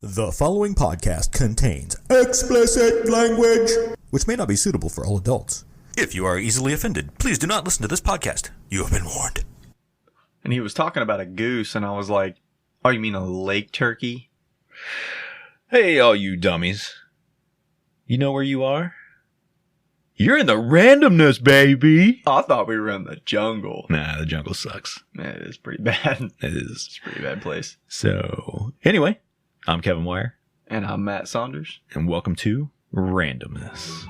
The following podcast contains explicit language, which may not be suitable for all adults. If you are easily offended, please do not listen to this podcast. You have been warned. And he was talking about a goose, and I was like, oh, you mean a lake turkey? Hey, all you dummies. You know where you are? You're in the randomness, baby. Oh, I thought we were in the jungle. Nah, the jungle sucks. It is pretty bad. It is. It's a pretty bad place. So, anyway, I'm Kevin Wire. And I'm Matt Saunders. And welcome to Randomness.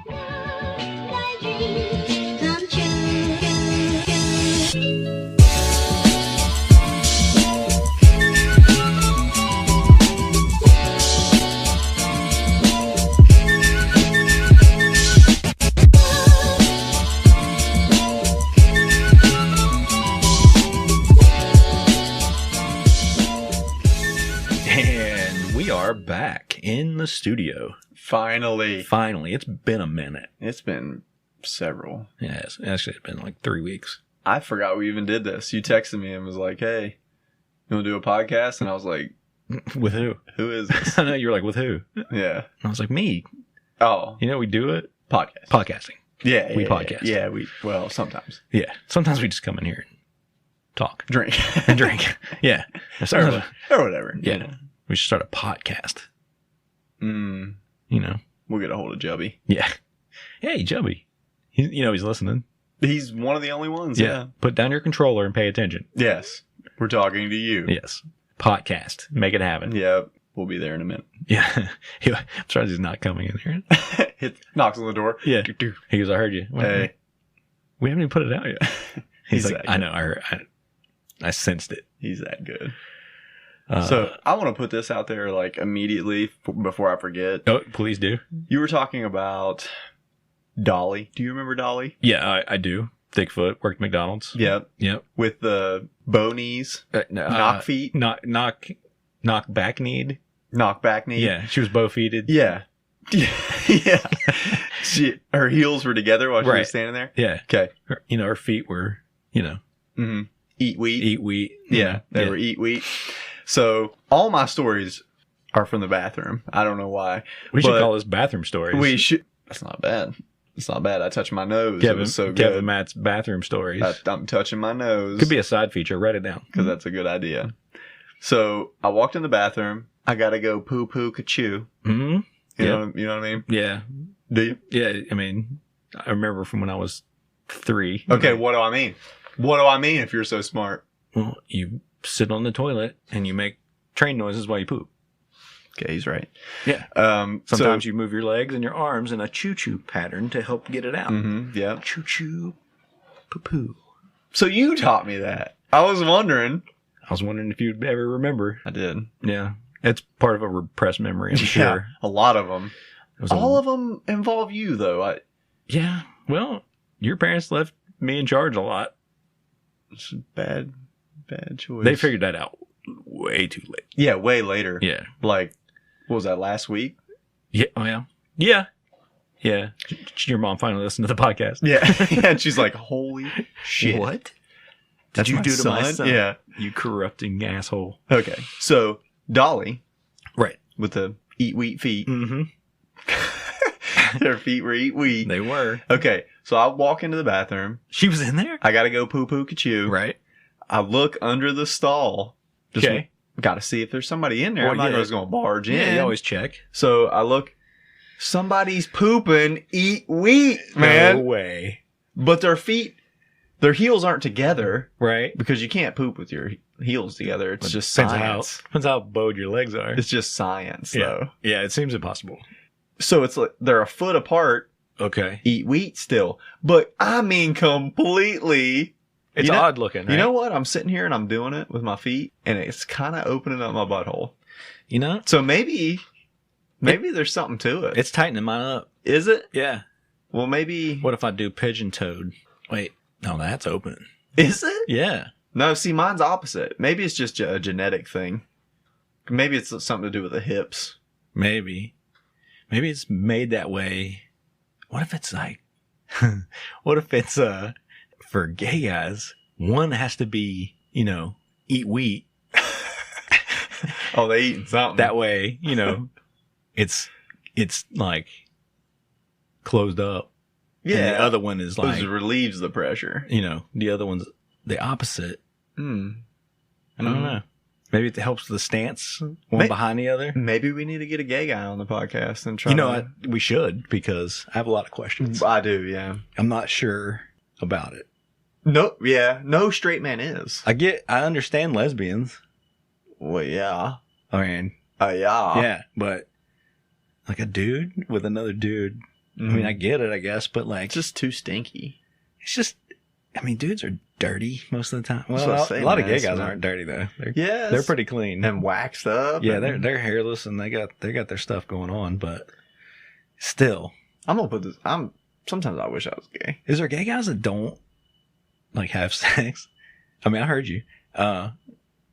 Back in the studio. Finally. It's been a minute. It's been several. Yeah, it's actually been like 3 weeks. I forgot we even did this. You texted me and was like, hey, you want to do a podcast? And I was like, with who? Who is this? I know, you were like, with who? Yeah. I was like, me. Oh. You know, we do it? Podcasting. Yeah. We podcast. Yeah, well, sometimes. Yeah. Sometimes we just come in here and talk. Drink. Yeah. Or whatever. Yeah. You know. We should start a podcast. You know. We'll get a hold of Jubby. Yeah. Hey, Jubby. He's listening. He's one of the only ones. Yeah. Put down your controller and pay attention. Yes. We're talking to you. Yes. Podcast. Make it happen. Yeah. We'll be there in a minute. Yeah. I'm surprised he's not coming in here. Knocks on the door. Yeah. He goes, I heard you. Hey. We haven't even put it out yet. He's like, I know. I sensed it. He's that good. So I want to put this out there like immediately before I forget. Oh, please do. You were talking about Dolly. Do you remember Dolly? Yeah, I do. Thickfoot, worked at McDonald's. Yep. With the bow knees, knock feet, knock back kneed. Knock back knee. Yeah, she was bow feeted. Yeah. Yeah. Her heels were together while she was standing there. Yeah. Okay. Her feet were, Mm-hmm. Eat wheat. Eat wheat. Yeah. They were eat wheat. So all my stories are from the bathroom. I don't know why. We should call this bathroom stories. We should. That's not bad. It's not bad. I touched my nose. Kevin, it was so good. Kevin Matt's bathroom stories. I'm touching my nose. Could be a side feature. Write it down. Because that's a good idea. So I walked in the bathroom. I got to go poo-poo ka-choo. Mm-hmm. You know what I mean? Yeah. Do you? Yeah. I mean, I remember from when I was 3. Okay. What do I mean? What do I mean if you're so smart? Well, you sit on the toilet and you make train noises while you poop. Okay, he's right. Yeah. Sometimes you move your legs and your arms in a choo-choo pattern to help get it out. Mm-hmm, yeah. Choo-choo, poo-poo. So you taught me that. I was wondering if you'd ever remember. I did. Yeah. It's part of a repressed memory, I'm sure. A lot of them. All of them involve you, though. Yeah. Well, your parents left me in charge a lot. It's a bad choice. They figured that out way too late. Yeah, way later. Yeah. Like, what was that, last week? Yeah. Well, yeah. Yeah. Your mom finally listened to the podcast. Yeah. And she's like, holy shit. What did you do to my son? Yeah. You corrupting asshole. Okay. So, Dolly. Right. With the eat wheat feet. Mm-hmm. Her feet were eat wheat. They were. Okay. So, I walk into the bathroom. She was in there? I got to go poo-poo ka-choo. Right. I look under the stall. Okay. Got to see if there's somebody in there. Well, I'm not just going to barge in. Yeah, you always check. So I look. Somebody's pooping eat wheat, man. No way. But their heels aren't together. Right. Because you can't poop with your heels together. It's just science. Depends how bowed your legs are. It's just science, though. Yeah, it seems impossible. So it's like they're a foot apart. Okay. Eat wheat still. But I mean completely... It's odd looking, right? You know what? I'm sitting here and I'm doing it with my feet, and it's kind of opening up my butthole. You know? So maybe there's something to it. It's tightening mine up. Is it? Yeah. Well, maybe... What if I do pigeon-toed? Wait. No, that's open. Is it? Yeah. No, see, mine's opposite. Maybe it's just a genetic thing. Maybe it's something to do with the hips. Maybe it's made that way. What if it's like... what if it's... for gay guys, one has to be, eat wheat. Oh, they eating something. That way, you know, it's like closed up. Yeah. And the other one is like, This relieves the pressure. you know, the other one's the opposite. Hmm. I don't know. Maybe it helps the stance one behind the other. Maybe we need to get a gay guy on the podcast and try. You know what? We should, because I have a lot of questions. I do. Yeah. I'm not sure about it. No. Yeah. No straight man is. I understand lesbians. Well, yeah. I mean, Yeah. yeah, but like a dude with another dude. I mean, I get it, I guess, but like, It's just too stinky. it's just, I mean, dudes are dirty most of the time. That's what Well, I'm saying, a lot of man. gay guys It's aren't dirty though. Yes. They're pretty clean. And waxed up. Yeah, and they're hairless and they got their stuff going on, but still, I'm gonna put this. Sometimes I wish I was gay. is there gay guys that don't like have sex? I mean, I heard you.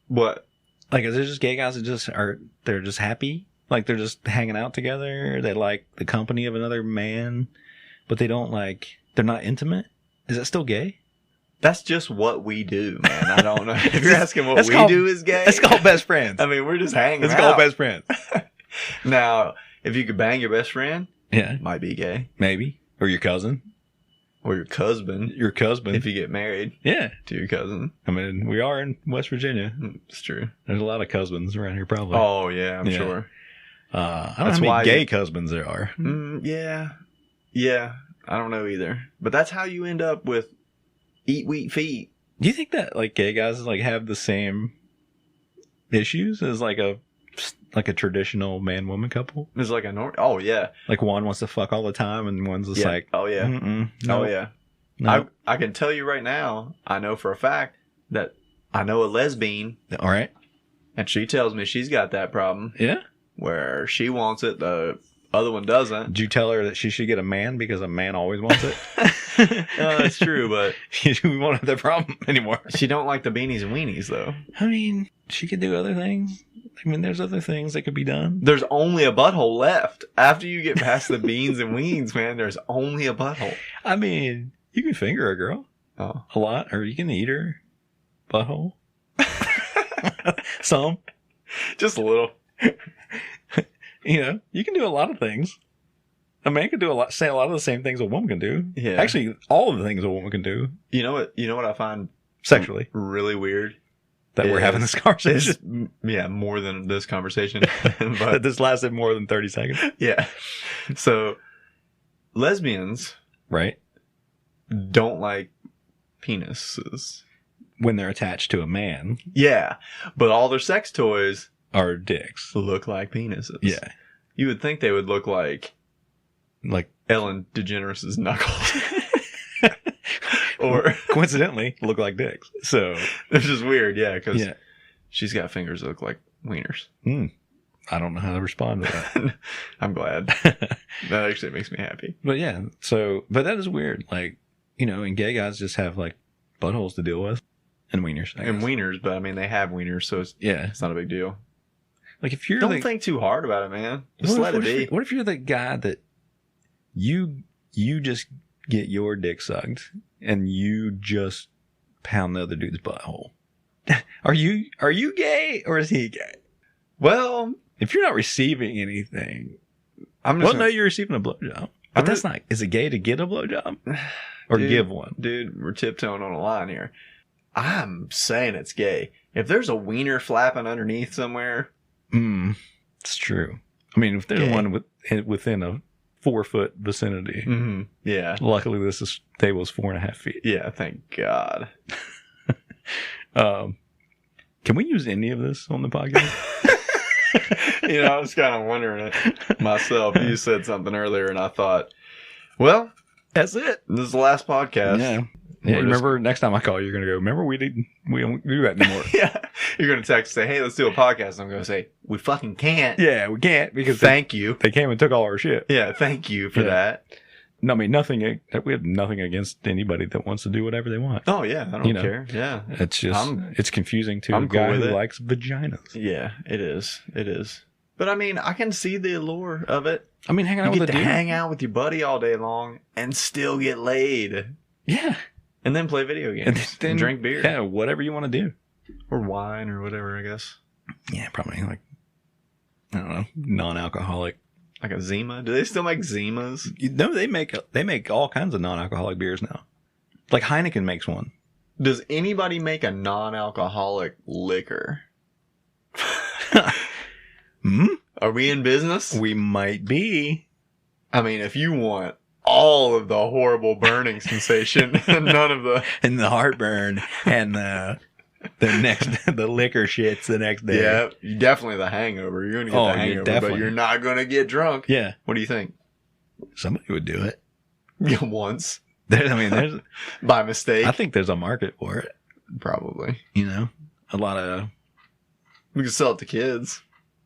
What? Like, is there just gay guys that they're just happy? Like, they're just hanging out together. They like the company of another man, but they're not intimate. Is that still gay? That's just what we do, man. I don't know. If you're asking what That's we called- do is gay, It's called best friends. I mean, we're just hanging It's out. called best friends. Now, if you could bang your best friend, Yeah, might be gay. maybe. Or your cousin. Or your cousin, Your cousin. if you get married Yeah. to your cousin. I mean, we are in West Virginia. It's true. There's a lot of cousins around here, probably. Oh, yeah, I'm Yeah. sure. I don't know That's how many why gay cousins there are. Yeah. Yeah. I don't know either. But that's how you end up with eat wheat feet. Do you think that like gay guys like have the same issues as like a traditional man woman couple? It's like oh, yeah. Like one wants to fuck all the time and one's just Yeah. like, Oh, yeah. mm-mm, Oh, no, yeah. no. I can tell you right now, I know for a fact that I know a lesbian, All right. and she tells me she's got that problem Yeah. where she wants it, the other one doesn't. Did you tell her that she should get a man because a man always wants it? No, that's true, but We won't have that problem anymore. she don't like the beanies and weenies, though. I mean, she could do other things. I mean, there's other things that could be done. There's only a butthole left. After you get past the beans and weens, man, there's only a butthole. I mean, you can finger a girl Oh. a lot, or you can eat her butthole. Some. Just a little. You know, you can do a lot of things. A man can say a lot of the same things a woman can do. Yeah. Actually, all of the things a woman can do You know what I find sexually really weird? that we're having this conversation. Yeah, more than this conversation. But But this lasted more than 30 seconds. yeah. So lesbians Right? don't like penises. When they're attached to a man, Yeah. But all their sex toys are dicks. look like penises. Yeah. You would think they would look like Like, Ellen DeGeneres' knuckles. Or coincidentally, look like dicks. So, it's just weird, yeah, because yeah. she's got fingers that look like wieners. I don't know how to respond to that. I'm glad. That actually makes me happy. But yeah, but that is weird. Like, you know, and gay guys just have like buttholes to deal with and wieners. I And guess. wieners, but I mean, they have wieners, so it's Yeah. not a big deal. Like if you're Don't think too hard about it, man. Just what let if- it be. What if you're the guy that you just get your dick sucked and you just pound the other dude's butthole? Are you gay or is he gay? Well, If you're not receiving anything, I'm just well, no, you're receiving a blowjob. But that's not. Is it gay to get a blowjob or Dude. give one? Dude, we're tiptoeing on a line here. I'm saying it's gay. If there's a wiener flapping underneath somewhere, It's true. I mean, if there's Gay. one within a 4-foot vicinity, yeah, luckily this table is 4.5 feet. yeah, thank God. Can we use any of this on the podcast? I was kind of wondering it myself. You said something earlier, and I thought, well, That's it. this is the last podcast. Yeah. We're Yeah, just- remember next time I call you, you're gonna go. Remember we don't do that anymore. Yeah, you're gonna text and say, "Hey, let's do a podcast." I'm gonna say, "We fucking can't." Yeah, we can't because Thank you. they came and took all our shit. Yeah, thank you for Yeah. that. No, I mean nothing. We have nothing against anybody that wants to do whatever they want. Oh yeah, I don't You know. care. Yeah, It's just it's confusing to I'm a cool guy with who it. likes vaginas. yeah, it is. It is. But I mean, I can see the allure of it. I mean, hanging out You with get a to dude. hang out with your buddy all day long and still get laid, Yeah, and then play video games and drink beer Yeah, whatever you want to do. or wine or whatever. I guess. Yeah, probably like, I don't know, non-alcoholic. Like a Zima? Do they still make Zimas? No, they make all kinds of non-alcoholic beers now. Like Heineken makes one. Does anybody make a non-alcoholic liquor? Are we in business? We might be. I mean, if you want all of the horrible burning sensation and none of the... And the heartburn and the liquor shits the next day. Yeah, definitely the hangover. You're going to get the hangover, but you're not going to get drunk. Yeah. What do you think? Somebody would do it. Yeah, once. There's by mistake. I think there's a market for it. Probably. You know, a lot of... We could sell it to kids.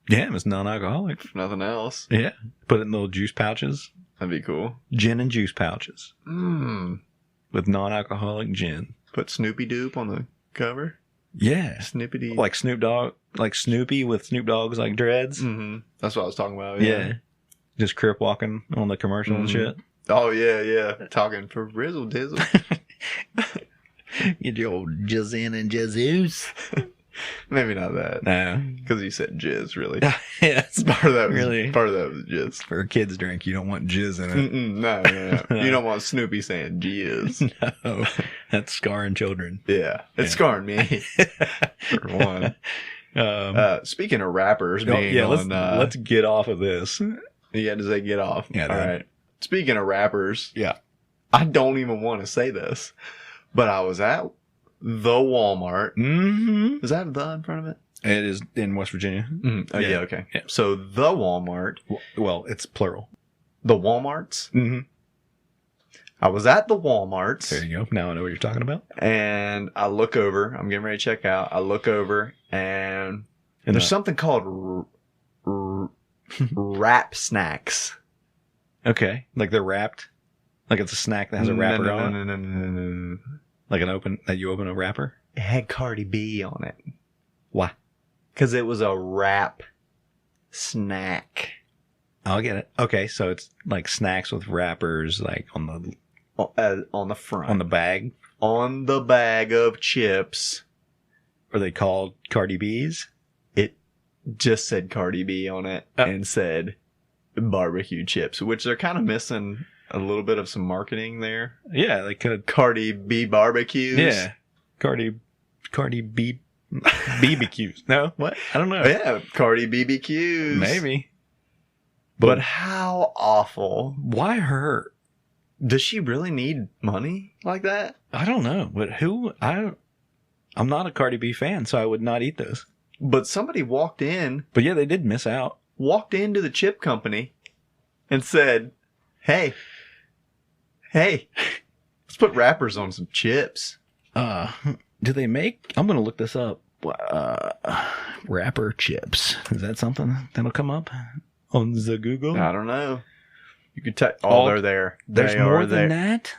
Yeah, it's non-alcoholic. If nothing else. Yeah. Put it in little juice pouches. That'd be cool. Gin and juice pouches. Mmm. With non-alcoholic gin. Put Snoopy Doop on the cover. Yeah. Snoopy Doop. Like Snoop Dogg. Like Snoopy with Snoop Dogg's like dreads. Mm-hmm. That's what I was talking about. Yeah. Just crip walking on the commercial and shit. Oh, yeah. Talking for Rizzle Dizzle. Get your old jizzin and jizzoos. Maybe not that. No. Because you said jizz, really. Yeah. Part of that was, Really? Part of that was jizz. For a kid's drink, you don't want jizz in it. No. You don't want Snoopy saying jizz. No. That's scarring children. Yeah. It's scarring me. For one. Speaking of rappers being let's get off of this. Yeah, does they get off? Yeah. All right. Speaking of rappers. Yeah. I don't even want to say this, but I was at the Walmart. Mm-hmm. Does that have the in front of it? It is in West Virginia. Mm-hmm. Oh, yeah, okay. Yeah. So the Walmart. Well, it's plural. The Walmarts. Mm-hmm. I was at the Walmarts. There you go. Now I know what you're talking about. And I look over. I'm getting ready to check out. I look over, and there's something called wrap snacks. Okay. Like they're wrapped? Like it's a snack that has a wrapper on it? No. Like you open a wrapper? It had Cardi B on it. Why? Because it was a wrap snack. I'll get it. Okay, so it's like snacks with wrappers, like on On the front. the bag. On the bag of chips. Are they called Cardi B's? It just said Cardi B on it and said barbecue chips, which they're kind of missing a little bit of some marketing there. Yeah, they could. Cardi B barbecues. Yeah, Cardi B BBQs. No, what? I don't know. Yeah, Cardi BBQs. Maybe. But how awful. Why her? Does she really need money like that? I don't know. But I'm not a Cardi B fan, so I would not eat those. But somebody walked into they did miss out. the chip company and said, Hey, let's put wrappers on some chips. Do they make? I'm going to look this up. Wrapper chips. Is that something that'll come up on the Google? I don't know. You could type. Oh, they're there. There's more than that.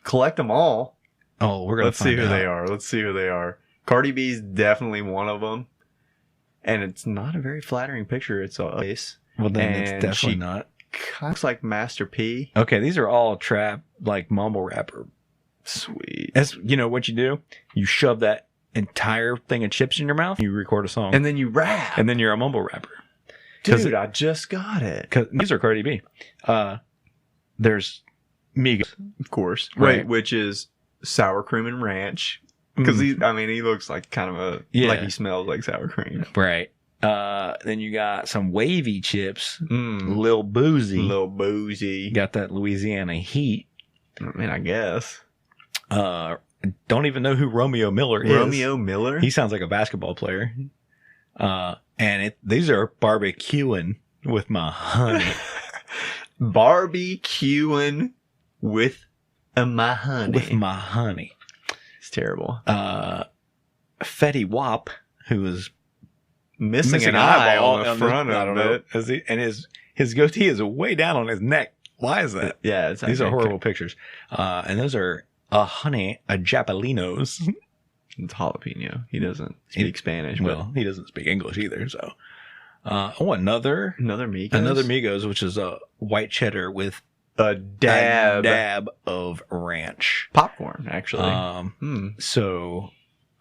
Collect them all. Oh, we're gonna. Let's see who they are. Let's see who they are. Cardi B's definitely one of them, and it's not a very flattering picture. It's a face. Well, then it's definitely not. Looks like Master P. Okay, these are all trap like mumble rapper. Sweet. That's what you do. You shove that entire thing of chips in your mouth. You record a song, and then you rap, and then you're a mumble rapper. Dude, I just got it. Because these are Cardi B. There's Migos, of course, right? Which is sour cream and ranch. Because he looks like kind of like he smells like sour cream, right? Then you got some wavy chips, Lil Boozy. Got that Louisiana heat. I mean, I guess. Don't even know who Romeo Miller is. Romeo Miller? He sounds like a basketball player. And these are barbecuing with my honey. Barbecuing with my honey. With my honey. It's terrible. Fetty Wap, who is missing an eyeball on the front of it. And his goatee is way down on his neck. Why is that? Yeah, these are horrible pictures. And those are a Japalinos. It's jalapeno. He doesn't speak Spanish. Well, he doesn't speak English either. So, another Migos. Another Migos, which is a white cheddar with a dab of ranch popcorn. Actually, So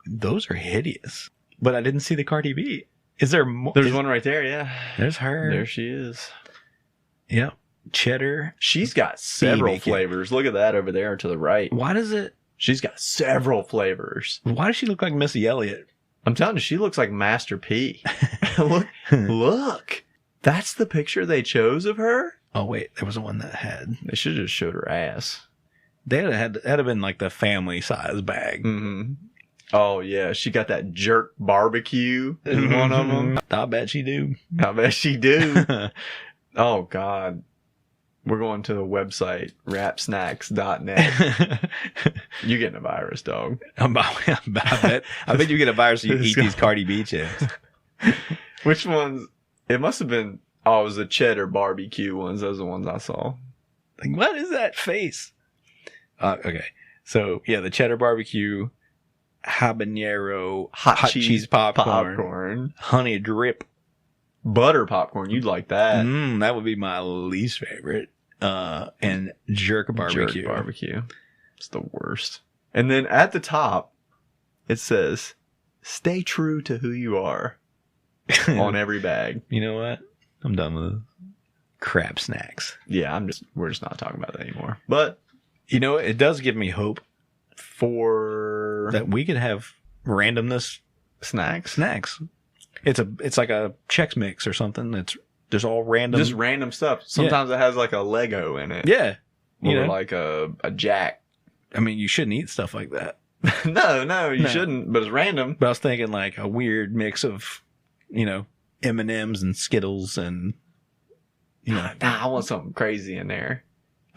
those are hideous. But I didn't see the Cardi B Is there more? There's one right there, yeah. There's her. There she is. Yep. Cheddar. She's got several bacon. flavors. Look at that over there to the right. Why does it? She's got several flavors. Why does she look like Missy Elliott? I'm telling you, she looks like Master P. Look. That's the picture they chose of her? Oh, wait. There was one that had... They should have just showed her ass. That'd have been like the family size bag. Mm-hmm. Oh, yeah. She got that jerk barbecue in one of them. I bet she do. I bet she do. Oh, God. We're going to the website, rapsnacks.net. You getting a virus, dog. I bet you get a virus if you eat these Cardi B chips. Which ones? It must have been, it was the cheddar barbecue ones. Those are the ones I saw. Like, what is that face? Okay. So, yeah, the cheddar barbecue, habanero, hot cheese popcorn, honey drip. Butter popcorn. You'd like that. That would be my least favorite. And jerk barbecue. Jerk barbecue. It's the worst. And then at the top, it says, stay true to who you are on every bag. You know what? I'm done with crap snacks. Yeah, we're just not talking about that anymore. But, you know, it does give me hope for that we could have randomness snacks. It's like a Chex Mix or something. It's just all random. Just random stuff. Sometimes it has like a Lego in it. Yeah. Or like a jack. I mean, you shouldn't eat stuff like that. No, you shouldn't, but it's random. But I was thinking like a weird mix of, M&Ms and Skittles and, I want something crazy in there.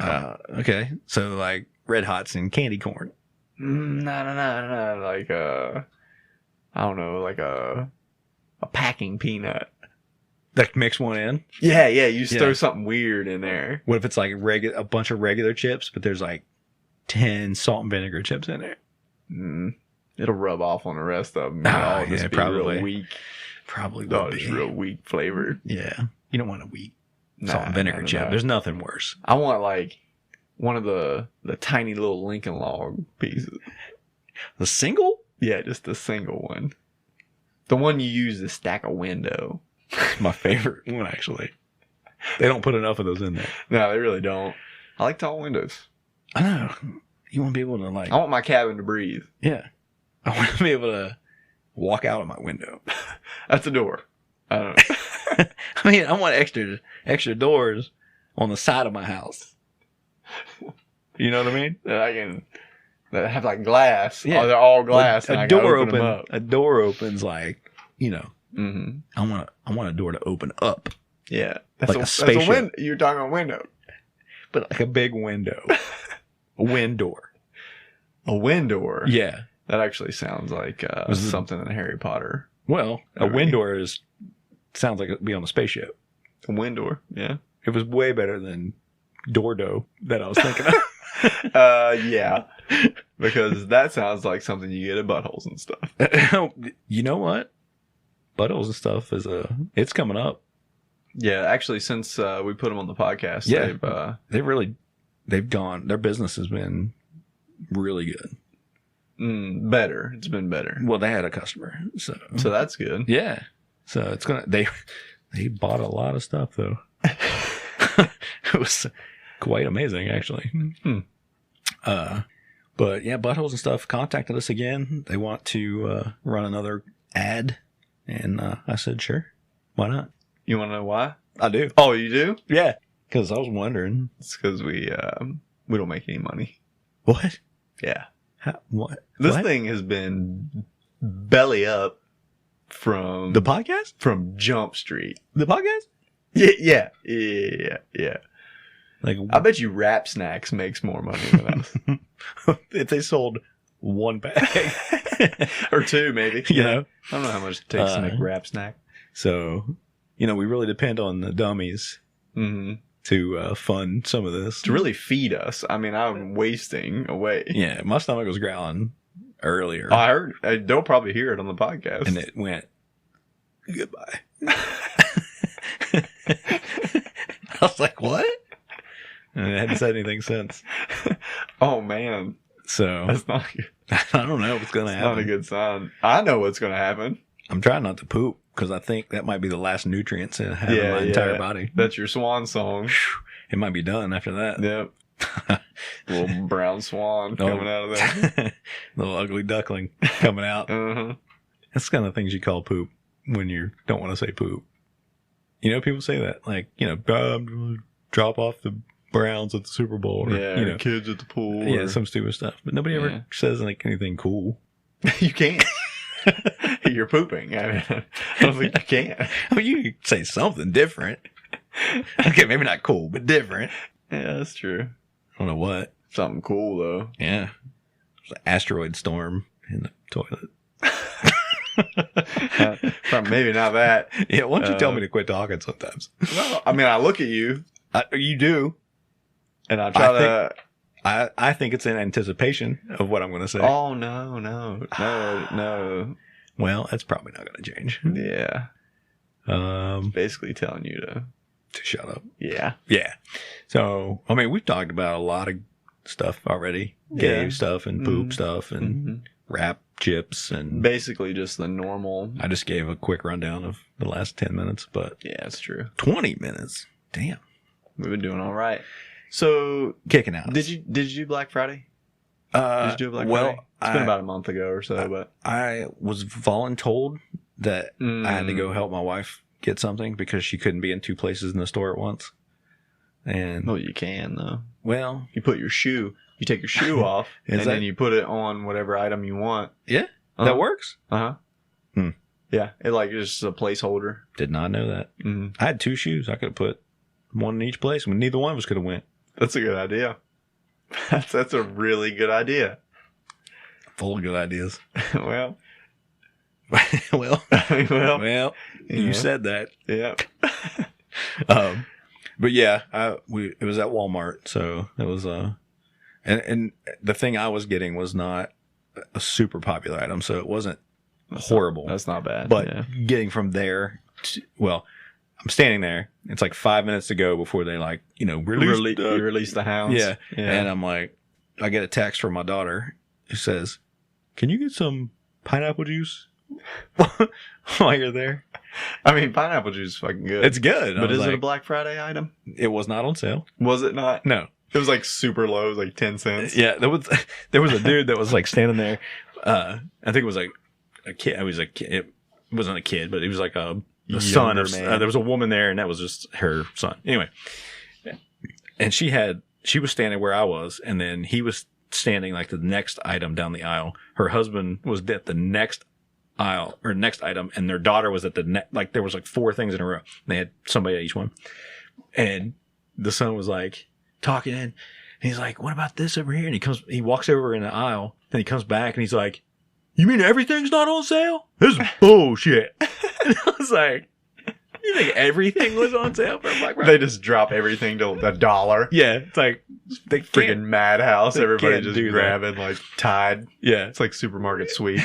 Okay. So like Red Hots and candy corn. No. Like I don't know, like a packing peanut. Like mix one in? Yeah. You just throw something weird in there. What if it's like a bunch of regular chips, but there's like 10 salt and vinegar chips in there? It'll rub off on the rest of them. Yeah, probably. Real weak. Probably Oh, would it's be. real weak flavored. Yeah. You don't want a weak salt and vinegar chip. There's nothing worse. I want like one of the tiny little Lincoln Log pieces. The single? Yeah, just the single one. The one you use to stack a window. My favorite one, actually. They don't put enough of those in there. No, they really don't. I like tall windows. I know. You want to be able to like... I want my cabin to breathe. Yeah. I want to be able to walk out of my window. That's a door. I don't know. I mean, I want extra doors on the side of my house. You know what I mean? That have like glass. Yeah. Oh, they're all glass. Well, and a door opens like, Mm-hmm. I want a door to open up. Yeah. Like a spaceship. You're talking about window. But like a big window. A wind door. A wind door? Yeah. That actually sounds like something in Harry Potter. Well, a wind door sounds like it'd be on a spaceship. A wind door, yeah. It was way better than Dordo that I was thinking of. Yeah. Because that sounds like something you get at Buttholes and stuff. You know what? Buttholes and stuff it's coming up. Yeah, actually, since we put them on the podcast, their business has been really good. Better. It's been better. Well, they had a customer, so that's good. Yeah. So it's they bought a lot of stuff though. It was quite amazing, actually. But yeah, Buttholes and stuff contacted us again. They want to run another ad, and I said, sure, why not? You want to know why? I do. Oh, you do? Yeah, because I was wondering. It's because we don't make any money. What? Yeah. What? This thing has been belly up from the podcast? From Jump Street. The podcast? Yeah. Like, I bet you Rap Snacks makes more money than us. If they sold one bag. Or two, maybe. You know? I don't know how much it takes to make Rap Snack. So, we really depend on the Dummies to fund some of this. To really feed us. I mean, I'm wasting away. Yeah, my stomach was growling earlier. I heard. They'll probably hear it on the podcast. And it went, goodbye. I was like, what? And I hadn't said anything since. Oh, man. So, that's not good. I don't know what's going to happen. Not a good sign. I know what's going to happen. I'm trying not to poop. because I think that might be the last nutrients I have in my entire body. That's your swan song. It might be done after that. Yep. Little brown swan coming out of there. Little ugly duckling coming out. That's the kind of things you call poop when you don't want to say poop. You know, people say that, like, you know, drop off the Browns at the Super Bowl. Or, yeah, you know, kids at the pool. Yeah, some stupid stuff. But nobody ever says like anything cool. You can't. You're pooping. I mean, I don't think you can. I mean, you say something different. Okay, maybe not cool, but different. Yeah, that's true. I don't know what. Something cool, though. Yeah. There's an asteroid storm in the toilet. Maybe not that. Yeah, why don't you tell me to quit talking sometimes? Well, I mean, I look at you. You do. And I try to... I think it's in anticipation of what I'm going to say. Oh, no. Well, that's probably not going to change. Yeah. Basically telling you to shut up. Yeah. Yeah. So, I mean, we've talked about a lot of stuff already. Gay stuff and poop stuff and rap chips and... Basically just the normal... I just gave a quick rundown of the last 10 minutes, but... Yeah, it's true. 20 minutes. Damn. We've been doing all right. So... Kicking out. Did you do Black Friday? Did you do Black Friday? It's been about a month ago or so, but... I was voluntold that I had to go help my wife get something because she couldn't be in two places in the store at once. And... Well, you can, though. Well... You put your shoe... You take your shoe off, then you put it on whatever item you want. Yeah? That works? Yeah, it like is just a placeholder. Did not know that. I had two shoes. I could have put one in each place. Neither one of us could have went. That's a good idea. That's a really good idea. Full of good ideas. well, you said that. Yeah. But yeah, it was at Walmart, so it was and the thing I was getting was not a super popular item, so it wasn't horrible. That's not bad. But getting from there to, I'm standing there. It's like 5 minutes to go before they release the hounds. Yeah. And I'm like, I get a text from my daughter who says, "Can you get some pineapple juice while you're there?" I mean, pineapple juice is fucking good. It's good. But is it a Black Friday item? It was not on sale. Was it not? No. It was like super low. It was like 10 cents. Yeah. There was a dude that was like standing there. I think it was like a kid. It wasn't a kid, but he was like the son of, there was a woman there and that was just her son. Anyway. And she was standing where I was, and then he was standing like the next item down the aisle. Her husband was at the next aisle or next item, and their daughter was at the like there was like four things in a row. They had somebody at each one, and the son was like talking, and he's like, "What about this over here?" And he walks over in the aisle, then he comes back, and he's like, "You mean everything's not on sale? This is bullshit." And I was like, "You think everything was on sale for Black Friday?" They just drop everything to $1. Yeah, it's like they freaking madhouse. Everybody just do grabbing like Tide. Yeah, it's like supermarket sweep.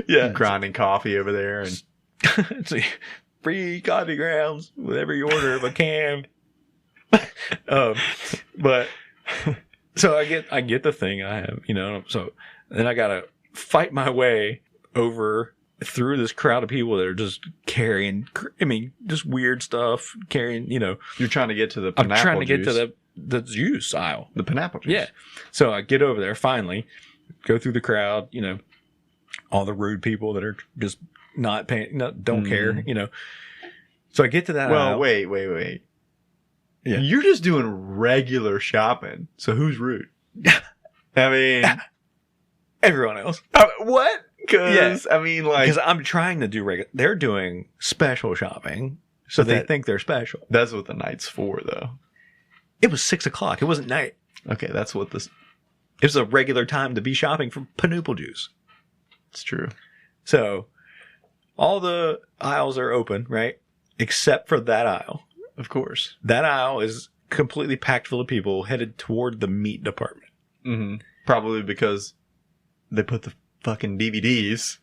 Yeah, grinding coffee over there and it's like free coffee grounds whatever you order of a can. But so I get the thing I have, so then I gotta fight my way over through this crowd of people that are just carrying, just weird stuff, carrying, You're trying to get to the pineapple I'm trying to juice. get to the juice aisle. The pineapple juice. Yeah. So I get over there finally, go through the crowd, all the rude people that are just not paying, don't care, So I get to that aisle. Wait. Yeah. You're just doing regular shopping. So who's rude? I mean, everyone else. What? Because I'm trying to do regular. They're doing special shopping, so they think they're special. That's what the night's for, though. It was 6:00. It wasn't night. Okay, that's what this. It was a regular time to be shopping for pineapple juice. It's true. So all the aisles are open, right? Except for that aisle. Of course. That aisle is completely packed full of people headed toward the meat department. Mm-hmm. Probably because they put the fucking DVDs.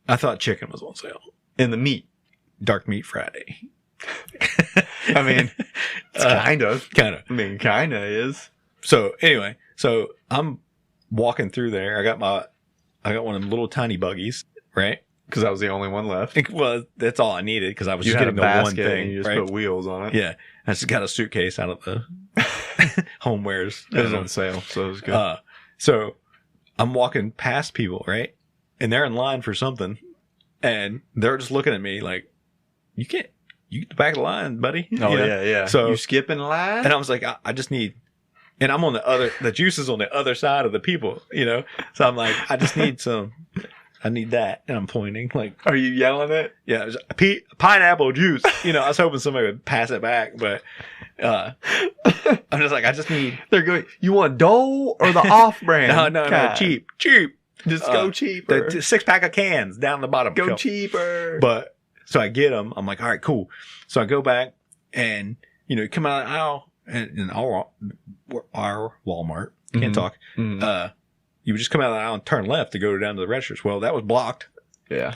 I thought chicken was on sale. In the meat. Dark Meat Friday. I mean, it's kind of. Kind of. I mean, kind of is. So anyway, I'm walking through there. I got one of them little tiny buggies, right? Because I was the only one left. Well, that's all I needed because I was You just had a getting the one basket thing. and you just right? put wheels on it. Yeah. I just got a suitcase out of the homewares. It was on sale, so it was good. So I'm walking past people, right? And they're in line for something. And they're just looking at me like, you get the back of the line, buddy. Oh, You know? yeah. So, you skipping line? and I was like, I just need, and I'm on the juice is on the other side of the people, you know? So I'm like, I just need I need that. And I'm pointing like, Are you yelling it? yeah, it was pineapple juice. You know, I was hoping somebody would pass it back, but I'm just like, I just need. They're going, you want Dole or the off-brand? No, cheap. Just go cheaper. The 6-pack of cans down the bottom. Go cheaper. But so I get them. I'm like, all right, cool. So I go back and, you know, come out of the aisle in our Walmart. Can't talk. Mm-hmm. You would just come out of the aisle and turn left to go down to the registers. Well, that was blocked. Yeah.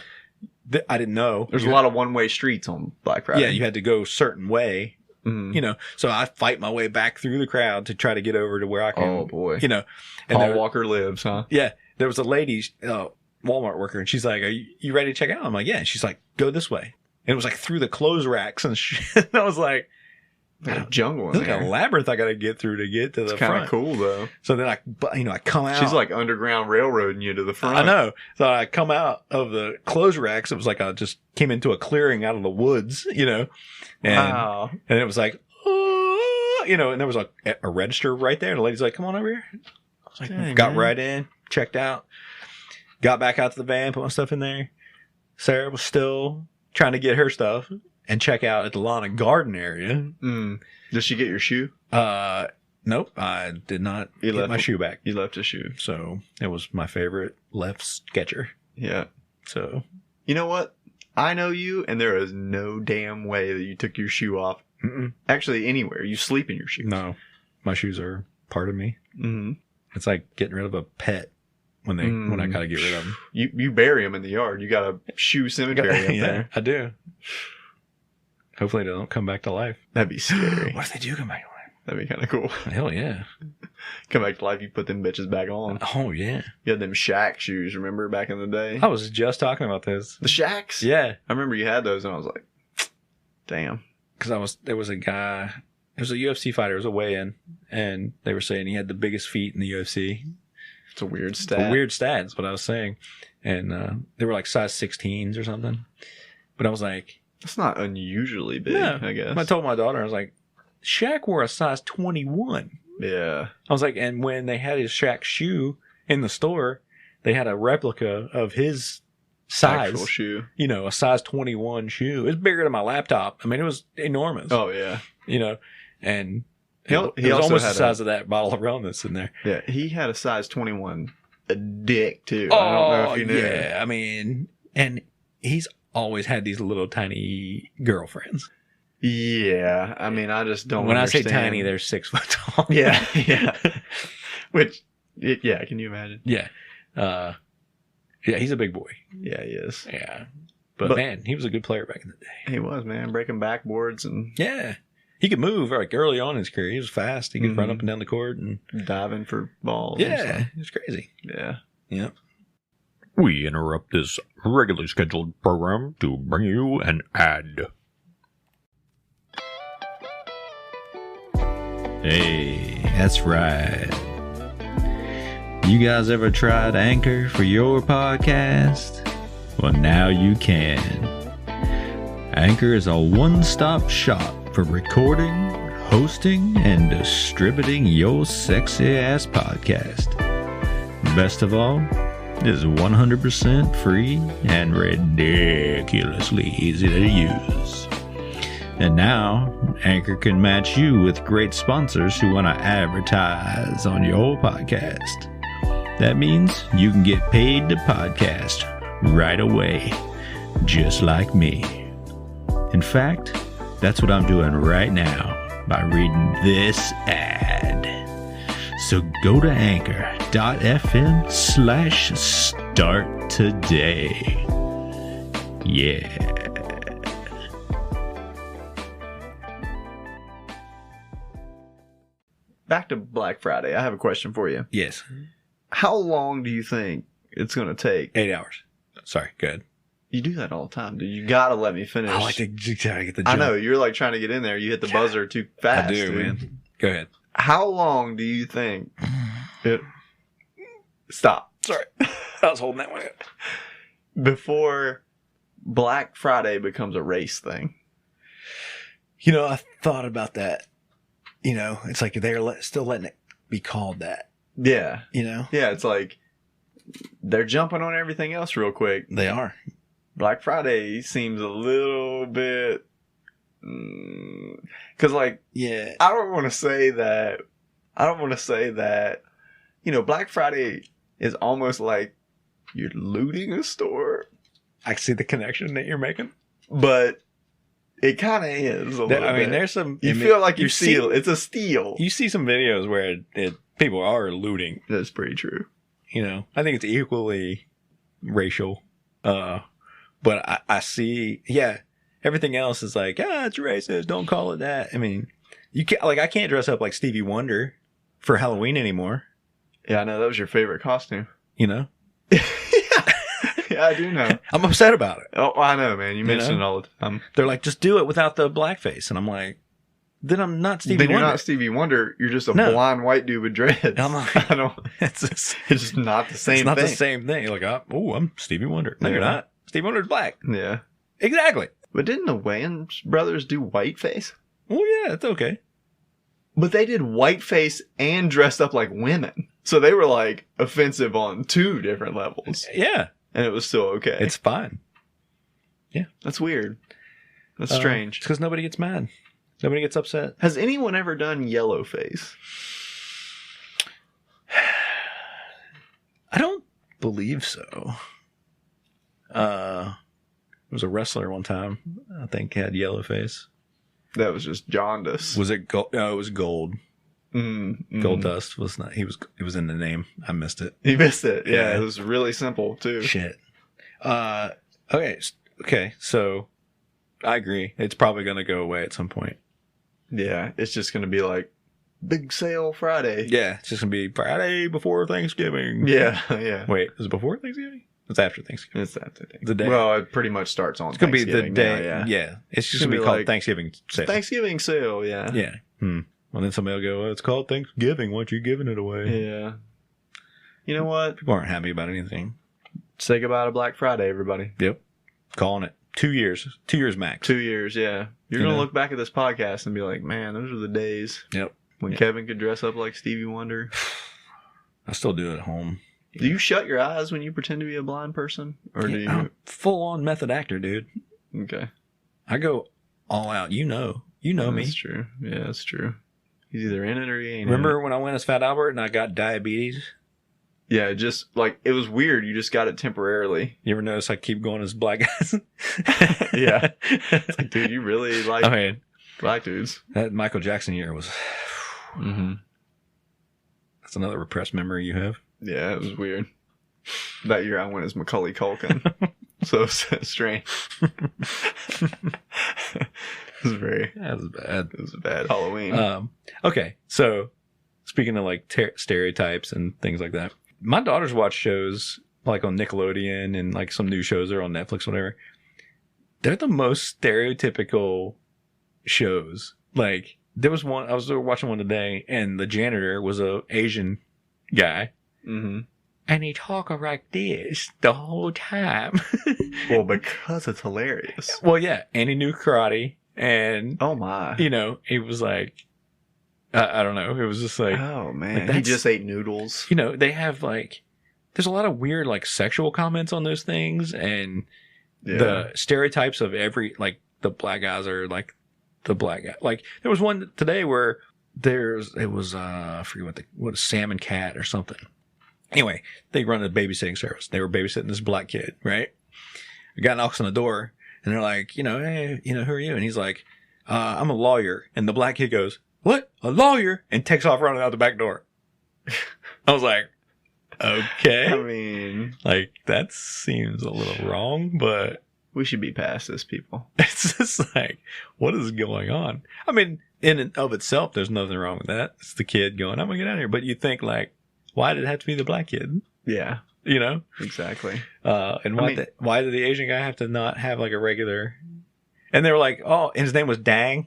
I didn't know. There's a lot of one-way streets on Black Friday. Yeah, you had to go a certain way. Mm-hmm. You know, so I fight my way back through the crowd to try to get over to where I can. Oh, boy. You know. And Paul Walker lives, huh? Yeah. There was a lady, Walmart worker, and she's like, are you ready to check out? I'm like, yeah. And she's like, go this way. And it was like through the clothes racks and shit. And I was like, There's a jungle in there's there. like a labyrinth I got to get through to get to the It's kind front. of cool, though. So then I come out. She's like underground railroading you to the front. I know. So I come out of the clothes racks. It was like I just came into a clearing out of the woods, you know. And, Wow. And it was like, you know, and there was a register right there. And the lady's like, come on over here. I was like, Dang, got man. right in, checked out, got back out to the van, put my stuff in there. Sarah was still trying to get her stuff and check out at the lawn and garden area. Did she get your shoe? Nope, I did not get left my shoe back. You left a shoe. So it was my favorite left sketcher. Yeah. So You know what? I know you, and there is no damn way that you took your shoe off. mm-mm. Actually, anywhere. You sleep in your shoes. No, my shoes are part of me. Mm-hmm. It's like getting rid of a pet when I gotta get rid of them. You bury them in the yard. You got a shoe cemetery up there. I do. Hopefully they don't come back to life. That'd be scary. What if they do come back to life? That'd be kind of cool. Hell yeah. Come back to life, you put them bitches back on. Oh yeah. You had them Shaq shoes, remember, back in the day? I was just talking about this. The Shaqs? Yeah. I remember you had those, and I was like, damn. Because there was a guy, it was a UFC fighter, it was a weigh-in, and they were saying he had the biggest feet in the UFC. It's a weird stat. A weird stat is what I was saying. And they were like size 16s or something. But I was like, It's not unusually big, no. I guess. I told my daughter, I was like, Shaq wore a size 21. Yeah. I was like, and when they had his Shaq shoe in the store, they had a replica of his size. Actual shoe. You know, a size 21 shoe. It was bigger than my laptop. I mean, it was enormous. Oh, yeah. You know, and He it was also almost the had size of that bottle of rum that's in there. Yeah, he had a size 21. A dick, too. I don't know if you knew. Yeah, I mean, and he's always had these little tiny girlfriends. Yeah, I mean, I just don't When understand. I say tiny, they're 6 foot tall. Yeah, yeah. Which, yeah, can you imagine? Yeah. Yeah, he's a big boy. Yeah, he is. Yeah. But man, he was a good player back in the day. He was, man, breaking backboards and Yeah. He could move like early on in his career. He was fast. He could run Mhm. up and down the court and diving for balls. and yeah, stuff. it was crazy. Yeah. Yep. We interrupt this regularly scheduled program to bring you an ad. Hey, that's right. You guys ever tried Anchor for your podcast? Well, now you can. Anchor is a one-stop shop for recording, hosting, and distributing your sexy-ass podcast. Best of all, it is 100% free and ridiculously easy to use. And now, Anchor can match you with great sponsors who want to advertise on your podcast. That means you can get paid to podcast right away, just like me. In fact, that's what I'm doing right now by reading this ad. So go to anchor.fm/start today. Yeah. Back to Black Friday. I have a question for you. Yes. How long do you think it's going to take? 8 hours. Sorry, good. You do that all the time, dude. You gotta let me finish. I like to get the jump. I know, you're like trying to get in there. You hit the buzzer too fast, I do, dude. man. Go ahead. How long do you think it... Stop. Sorry. I was holding that one up. Before Black Friday becomes a race thing. You know, I thought about that. You know, it's like they're still letting it be called that. Yeah. You know? Yeah, it's like they're jumping on everything else real quick. They are. Black Friday seems a little bit... Because, like, Yeah. I don't want to say that... You know, Black Friday is almost like you're looting a store. I see the connection that you're making. But it kind of is a little I mean, bit. there's some... You feel like you're steal. It's a steal. You see some videos where people are looting. That's pretty true. You know, I think it's equally racial. But I see, everything else is like, it's racist. Don't call it that. I mean, you can't, like, I can't dress up like Stevie Wonder for Halloween anymore. Yeah, I know. That was your favorite costume. You know? Yeah, I do know. I'm upset about it. Oh, I know, man. You mention it all the time. They're like, just do it without the blackface. And I'm like, then I'm not Stevie Then Wonder. you're not Stevie Wonder. You're just a blonde white dude with dreads. I'm like, I don't. It's just not the same thing. It's not the same thing. You're like, I'm Stevie Wonder. No, you're not. Stevie Wonder's black. Yeah. Exactly. But didn't the Wayans brothers do whiteface? Well, yeah, it's okay. But they did whiteface and dressed up like women. So they were like offensive on two different levels. Yeah. And it was still okay. It's fine. Yeah. That's weird. That's strange. It's because nobody gets mad. Nobody gets upset. Has anyone ever done yellow face? I don't believe so. There was a wrestler one time, I think, had yellow face. That was just jaundice. Was it gold? No, it was gold. Gold Dust was not. It was in the name. I missed it. You missed it. Yeah, Yeah. it was really simple too. Shit. Okay. So I agree. It's probably going to go away at some point. Yeah, it's just going to be like big sale Friday. Yeah, it's just going to be Friday before Thanksgiving. Yeah, yeah. Wait, is it before Thanksgiving? It's after Thanksgiving. It's that day. The day. Well, it pretty much starts on. It's going to be the Thanksgiving day. now, Yeah. It's just gonna going to be be called like Thanksgiving sale. Thanksgiving sale. Yeah. Yeah. Well, then somebody will go, it's called Thanksgiving. Why aren't you giving it away? Yeah. You know what? People aren't happy about anything. Say goodbye to Black Friday, everybody. Yep. Calling it. 2 years. 2 years max. 2 years, yeah. You're going to look back at this podcast and be like, man, those are the days Yep. when Kevin could dress up like Stevie Wonder. I still do it at home. Do you shut your eyes when you pretend to be a blind person? Or do you? I'm full-on method actor, dude. Okay. I go all out. You know me. That's true. Yeah, that's true. He's either in it or he ain't Remember in when I went as Fat Albert and I got diabetes? it. Yeah, just like, it was weird. You just got it temporarily. You ever notice I keep going as black guys? Yeah. It's like, dude, you really like black dudes. That Michael Jackson year was... That's another repressed memory you have. Yeah, it was weird. That year I went as Macaulay Culkin. So strange. That was bad. It was a bad Halloween. Okay, so speaking of like stereotypes and things like that, my daughters watch shows like on Nickelodeon and like some new shows are on Netflix, whatever. They're the most stereotypical shows. Like there was one I was watching one today, and the janitor was a Asian guy. And he talked like this the whole time. Well, because it's hilarious. Well, yeah, and he knew karate, and oh my, it was like, I don't know, it was just like, oh man, like he just ate noodles. They have like, there's a lot of weird like sexual comments on those things, and the stereotypes of every like the black guys are like the black guy. Like there was one today where it was I forget what a salmon cat or something. Anyway, they run a babysitting service. They were babysitting this black kid, right? A guy knocks on the door, and they're like, hey, who are you? And he's like, I'm a lawyer. And the black kid goes, what? A lawyer? And takes off running out the back door. I was like, okay. I mean, like, that seems a little wrong, but we should be past this, people. It's just like, what is going on? I mean, in and of itself, there's nothing wrong with that. It's the kid going, I'm going to get out of here. But you think like, why did it have to be the black kid? Yeah. you know? Exactly. And why did the Asian guy have to not have like a regular? And they were like, oh, and his name was Dang.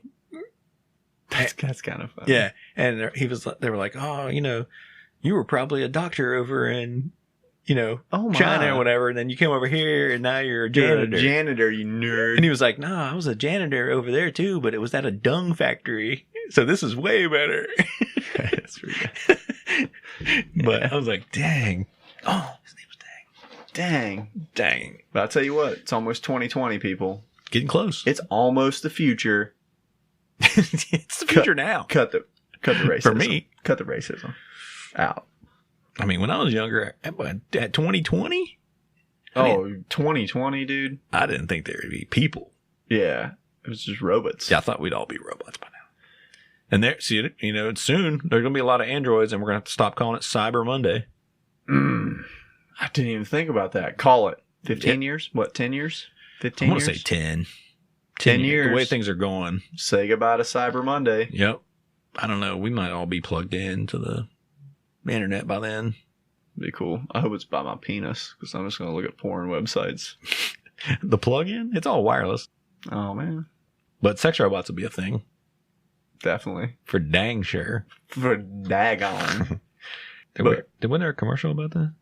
That's kind of funny. Yeah. And they were like, oh, you know, you were probably a doctor over in, you know, China or whatever. And then you came over here and now you're a janitor. You're a janitor, you nerd. And he was like, no, I was a janitor over there too, but it was at a dung factory. So this is way better. That's pretty good. But I was like, dang. Oh, his name was Dang. Dang. But I'll tell you what, it's almost 2020, people. Getting close. It's almost the future. It's the future now. Cut the racism. For me. Cut the racism out. I mean, when I was younger, at 2020? Oh, 2020, dude. I didn't think there would be people. Yeah. It was just robots. Yeah, I thought we'd all be robots by now. And you know, soon there's going to be a lot of androids and we're going to have to stop calling it Cyber Monday. I didn't even think about that. Call it 15 years? What, 10 years? 15 years? I want to say 10. 10 years. The way things are going. Say goodbye to Cyber Monday. Yep. I don't know. We might all be plugged into the internet by then. Be cool. I hope it's by my penis because I'm just going to look at porn websites. The plug-in? It's all wireless. Oh, man. But sex robots will be a thing. Definitely. For dang sure. For daggone. Wasn't there a commercial about that?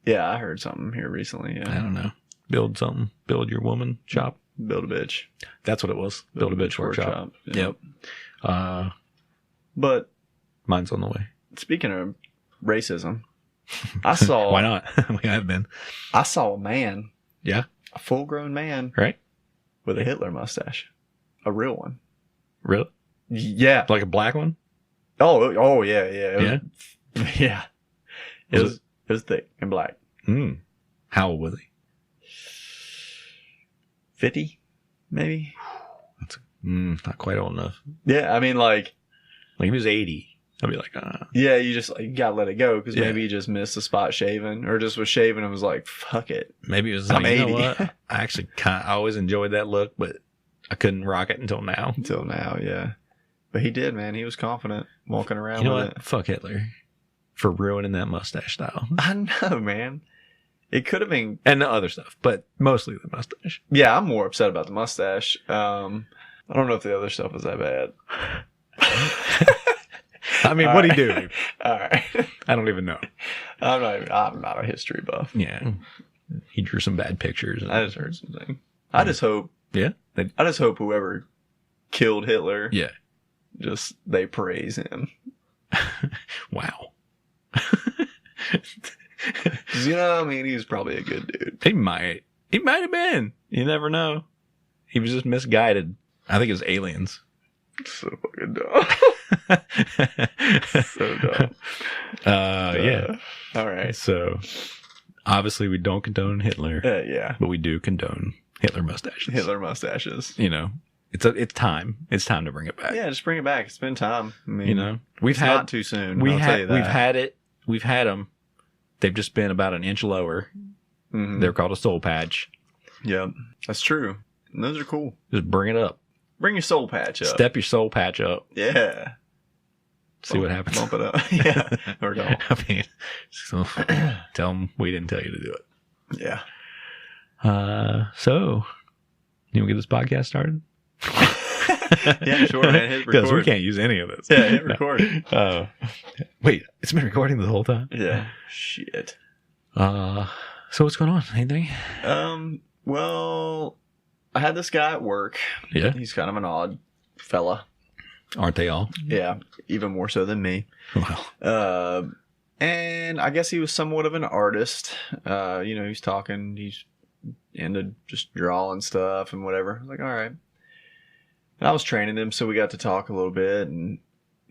Yeah, I heard something here recently. Yeah. I don't know. Build something. Build your woman shop. Build a bitch. That's what it was. Build a bitch workshop. Yeah. Yep. But mine's on the way. Speaking of racism, I saw... Why not? We have been. I saw a man. Yeah? A full-grown man. Right? With a Hitler mustache. A real one. Really? Yeah. Like a black one? Oh yeah, yeah. Yeah? It was thick and black. How old was he? 50, maybe. That's not quite old enough. Yeah, I mean, like if he was 80, I'd be like, yeah, you gotta let it go because maybe he just missed the spot shaving or just was shaving and was like, fuck it. Maybe it was like, you know what? I actually I always enjoyed that look, but I couldn't rock it until now. Yeah. But he did, man. He was confident walking around with it. Fuck Hitler for ruining that mustache style. I know, man. It could have been... And the other stuff, but mostly the mustache. Yeah, I'm more upset about the mustache. I don't know if the other stuff was that bad. I mean, what'd he do? All right. I don't even know. I'm not a history buff. Yeah. He drew some bad pictures. I just heard something. I just hope... Yeah? I just hope whoever killed Hitler... Yeah. Just, they praise him. Wow. You know, I mean, he was probably a good dude. He might have been. You never know. He was just misguided. I think it was aliens. So fucking dumb. So dumb. Yeah. All right. So, obviously, we don't condone Hitler. Yeah. But we do condone Hitler mustaches. Hitler mustaches. You know, it's time. It's time to bring it back. Yeah, just bring it back. It's been time. I mean, you know, it's not too soon. We've had it. We've had them. They've just been about an inch lower. Mm-hmm. They're called a soul patch. Yep, that's true. And those are cool. Just bring it up. Bring your soul patch up. Step your soul patch up. Yeah. See what happens. Bump it up. Yeah. Or don't. I mean, so tell them we didn't tell you to do it. Yeah. So, you want to get this podcast started? Yeah, sure, man. Hit record. Because we can't use any of this. Yeah, hit record. Wait, it's been recording the whole time? Yeah. Shit. So what's going on? Anything? Well, I had this guy at work. Yeah. He's kind of an odd fella. Aren't they all? Yeah. Even more so than me. Wow. And I guess he was somewhat of an artist. You know, he's into just drawing stuff and whatever. I was like, all right. And I was training him, so we got to talk a little bit, and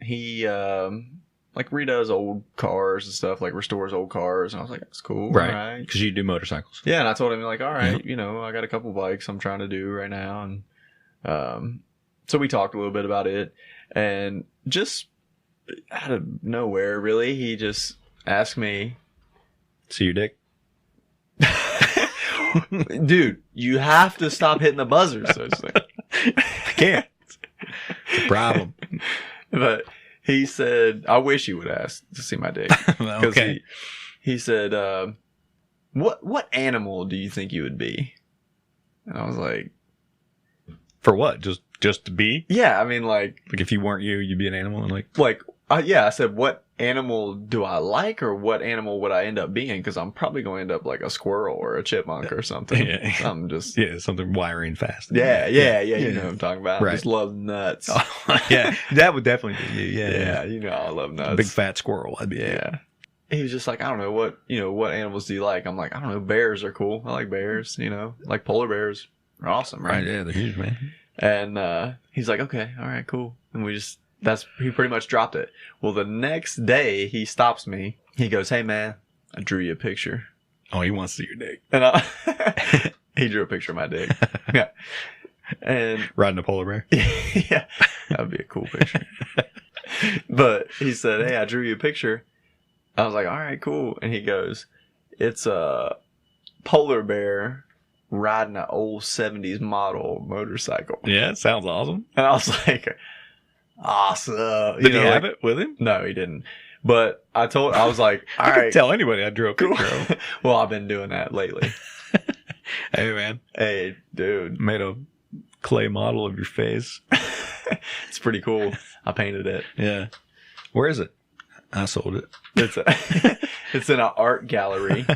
he like redoes old cars and stuff, like restores old cars, and I was like, that's cool. Right. Because you do motorcycles. Yeah, and I told him, like, all right, Yep. you know, I got a couple bikes I'm trying to do right now, and so we talked a little bit about it, and just out of nowhere, really, he just asked me, See your dick? dude, you have to stop hitting the buzzer, so it's like, I can't. It's a problem. But he said, I wish he would ask to see my dick. Okay. He said, what animal do you think you would be? And I was like, For what? Just to be? yeah, I mean, like If you weren't you, you'd be an animal, and yeah, I said, what animal do I like, or what animal would I end up being? Because I'm probably going to end up like a squirrel or a chipmunk or something. Yeah. I'm just something wiry and fast. yeah. You know what I'm talking about. Right. I just love nuts. Yeah, that would definitely be you. Yeah, you know I love nuts. Big fat squirrel. That'd be Yeah. He was just like, I don't know what animals do you like? I'm like, I don't know, bears are cool. I like bears, like polar bears are awesome, right? Right, yeah, they're huge, man. And he's like, okay, all right, cool. And he pretty much dropped it. Well, the next day he stops me. He goes, hey man, I drew you a picture. Oh, he wants to see your dick. And he drew a picture of my dick. Yeah. And Riding a polar bear. yeah, that would be a cool picture. But he said, hey, I drew you a picture. I was like, all right, cool. And he goes, it's a polar bear riding an old 70s model motorcycle. Yeah, it sounds awesome. And I was like, awesome. Did he have it with him? No, he didn't. But I was like, all I could right. tell anybody I drew a picture of. Well, I've been doing that lately. Hey, man. Hey, dude. Made a clay model of your face. It's pretty cool. I painted it. Yeah. Where is it? I sold it. It's in an art gallery.